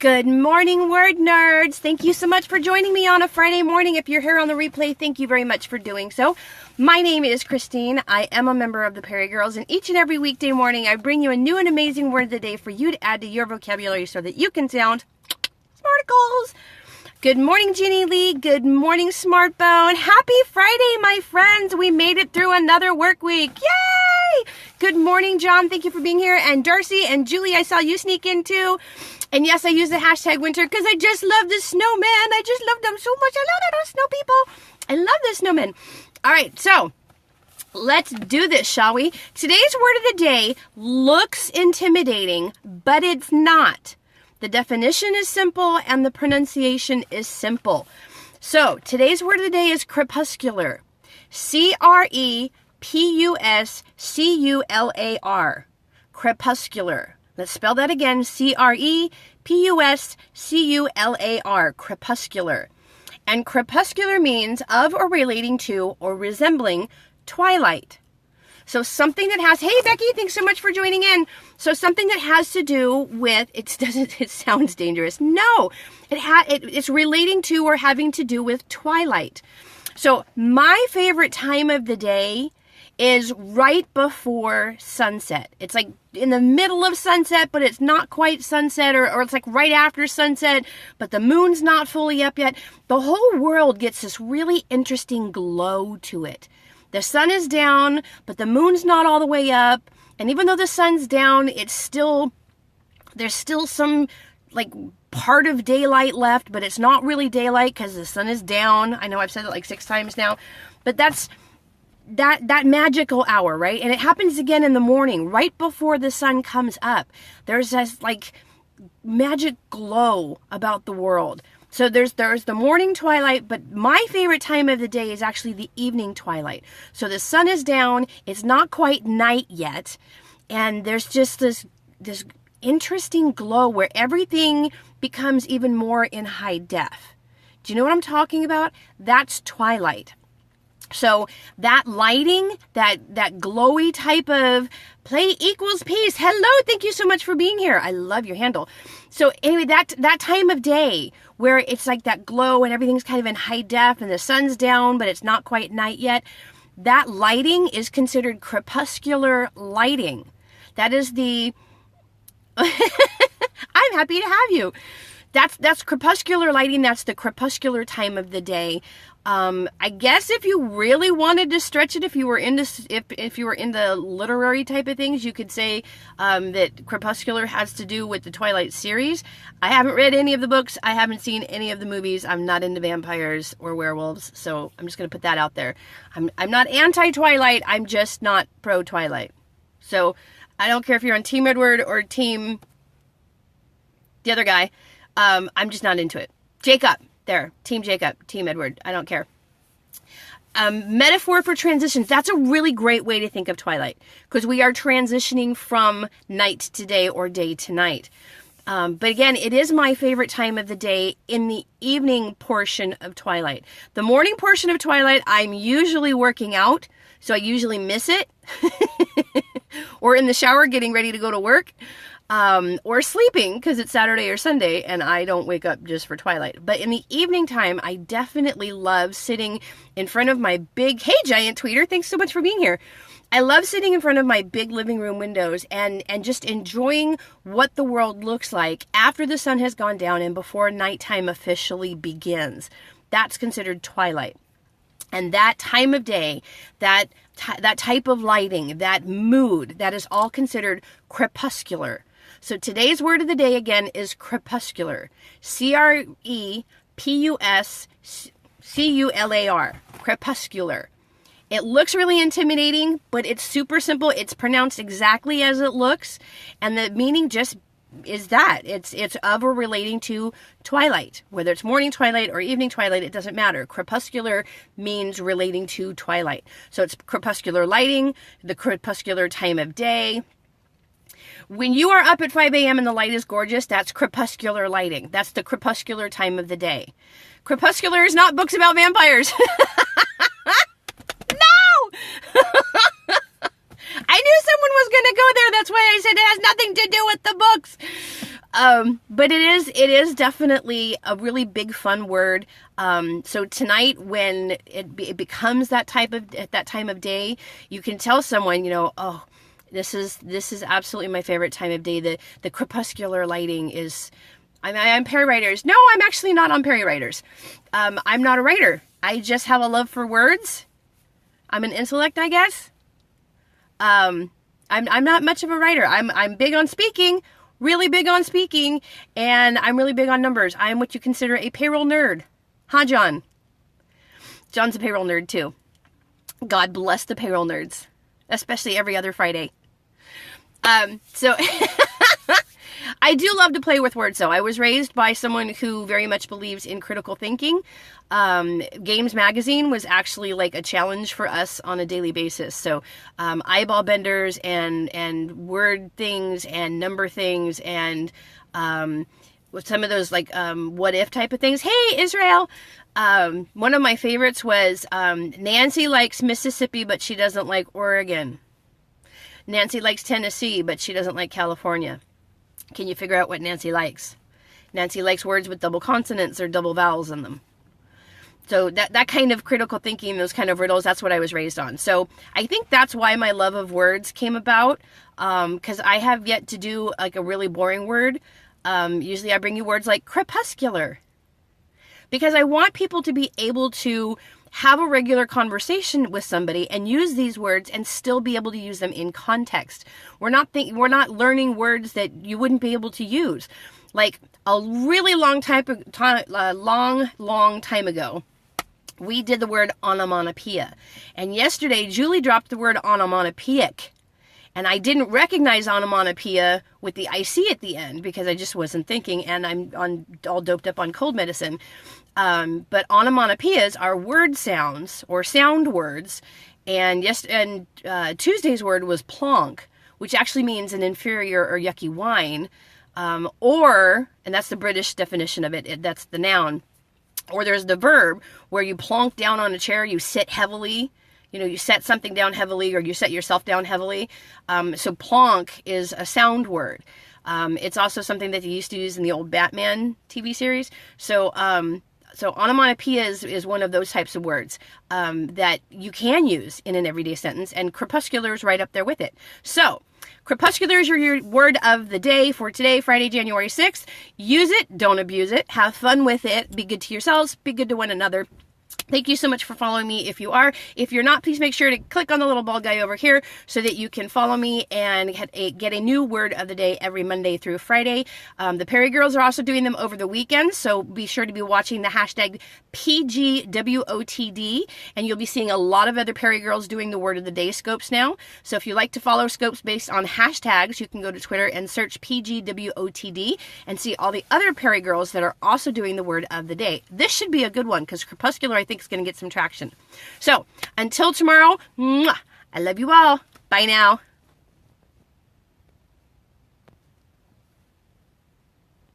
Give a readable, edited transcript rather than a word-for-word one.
Good morning, word nerds. Thank you so much for joining me on a Friday morning. If you're here on the replay, thank you very much for doing so. My name is Christine. I am a member of the Perry Girls, and each and every weekday morning, I bring you a new and amazing word of the day for you to add to your vocabulary so that you can sound SMARTICLES. Good morning, Ginny Lee. Good morning, Smartbone. Happy Friday, my friends. We made it through another work week. Yay! Good morning, John. Thank you for being here. And Darcy and Julie, I saw you sneak in too. And yes, I use the hashtag winter because I just love the snowman. I just love them so much. I love those snow people. I love the snowmen. All right, so let's do this, shall we? Today's word of the day looks intimidating, but it's not. The definition is simple and the pronunciation is simple. So today's word of the day is crepuscular. C-R-E-P-U-S-C-U-L-A-R. Crepuscular. Let's spell that again. C-R-E-P-U-S-C-U-L-A-R. Crepuscular. And crepuscular means of or relating to or resembling twilight. So something that has, hey Becky, thanks so much for joining in. So something that has to do with, it sounds dangerous. No, it's relating to or having to do with twilight. So my favorite time of the day is right before sunset. It's like in the middle of sunset, but it's not quite sunset, or it's like right after sunset, but the moon's not fully up yet. The whole world gets this really interesting glow to it. The sun is down, but the moon's not all the way up. And even though the sun's down, there's still some like part of daylight left, but it's not really daylight because the sun is down. I know I've said it like 6 times now, but that's that magical hour, right? And it happens again in the morning, right before the sun comes up. There's this like magic glow about the world. So there's the morning twilight, but my favorite time of the day is actually the evening twilight. So the sun is down, it's not quite night yet, and there's just this interesting glow where everything becomes even more in high def. Do you know what I'm talking about? That's twilight. So that lighting, that glowy type of play equals peace. Hello, thank you so much for being here. I love your handle. So anyway, that time of day where it's like that glow and everything's kind of in high def and the sun's down, but it's not quite night yet. That lighting is considered crepuscular lighting. That is the, I'm happy to have you. That's crepuscular lighting. That's the crepuscular time of the day. I guess if you really wanted to stretch it, if you were into literary type of things, you could say that crepuscular has to do with the Twilight series. I haven't read any of the books. I haven't seen any of the movies. I'm not into vampires or werewolves, so I'm just going to put that out there. I'm not anti-Twilight. I'm just not pro-Twilight. So I don't care if you're on Team Edward or Team the other guy. I'm just not into it. Jacob. There, Team Jacob, Team Edward, I don't care. Metaphor for transitions. That's a really great way to think of twilight because we are transitioning from night to day or day to night. But again, it is my favorite time of the day in the evening portion of twilight. The morning portion of twilight, I'm usually working out, so I usually miss it. Or in the shower getting ready to go to work. Or sleeping because it's Saturday or Sunday and I don't wake up just for twilight. But in the evening time, I definitely love sitting in front of my big, hey Giant Tweeter, thanks so much for being here. I love sitting in front of my big living room windows and just enjoying what the world looks like after the sun has gone down and before nighttime officially begins. That's considered twilight. And that time of day, that type of lighting, that mood, that is all considered crepuscular. So today's word of the day, again, is crepuscular. C-R-E-P-U-S-C-U-L-A-R. Crepuscular. It looks really intimidating, but it's super simple. It's pronounced exactly as it looks. And the meaning just is that. It's of or relating to twilight. Whether it's morning twilight or evening twilight, it doesn't matter. Crepuscular means relating to twilight. So it's crepuscular lighting, the crepuscular time of day. When you are up at 5 a.m. and the light is gorgeous, that's crepuscular lighting. That's the crepuscular time of the day. Crepuscular is not books about vampires. No! I knew someone was going to go there. That's why I said it has nothing to do with the books. But it is definitely a really big fun word. So tonight, when it becomes that time of day, you can tell someone, oh, this is absolutely my favorite time of day. The crepuscular lighting is. I'm Perry Writers. No, I'm actually not on Perry Writers. I'm not a writer. I just have a love for words. I'm an intellect, I guess. I'm not much of a writer. I'm big on speaking. Really big on speaking, and I'm really big on numbers. I'm what you consider a payroll nerd. Huh, John? John's a payroll nerd, too. God bless the payroll nerds, especially every other Friday. So I do love to play with words, though. I was raised by someone who very much believes in critical thinking. Games Magazine was actually like a challenge for us on a daily basis. So eyeball benders and word things and number things and with some of those like what if type of things. Hey, Israel! One of my favorites was Nancy likes Mississippi, but she doesn't like Oregon. Nancy likes Tennessee, but she doesn't like California. Can you figure out what Nancy likes? Nancy likes words with double consonants or double vowels in them. So that kind of critical thinking, those kind of riddles, that's what I was raised on. So I think that's why my love of words came about, because I have yet to do like a really boring word. Usually I bring you words like crepuscular, because I want people to be able to have a regular conversation with somebody and use these words and still be able to use them in context. We're not learning words that you wouldn't be able to use. Like a really long time ago, we did the word onomatopoeia. And yesterday, Julie dropped the word onomatopoeic. And I didn't recognize onomatopoeia with the IC at the end because I just wasn't thinking, and I'm all doped up on cold medicine. But onomatopoeias are word sounds or sound words. And Tuesday's word was plonk, which actually means an inferior or yucky wine. And that's the British definition of it. That's the noun. Or there's the verb where you plonk down on a chair, you sit heavily. You set something down heavily or you set yourself down heavily. So plonk is a sound word. It's also something that they used to use in the old Batman TV series. So onomatopoeia is one of those types of words that you can use in an everyday sentence, and crepuscular is right up there with it. So crepuscular is your word of the day for today, Friday, January 6th. Use it, don't abuse it, have fun with it, be good to yourselves, be good to one another. Thank you so much for following me if you are. If you're not, please make sure to click on the little bald guy over here so that you can follow me and get a new word of the day every Monday through Friday. The Perry Girls are also doing them over the weekend, so be sure to be watching the hashtag PGWOTD, and you'll be seeing a lot of other Perry Girls doing the word of the day scopes now. So if you like to follow scopes based on hashtags, you can go to Twitter and search PGWOTD and see all the other Perry Girls that are also doing the word of the day. This should be a good one because crepuscular, I think, is going to get some traction. So until tomorrow, I love you all. Bye now.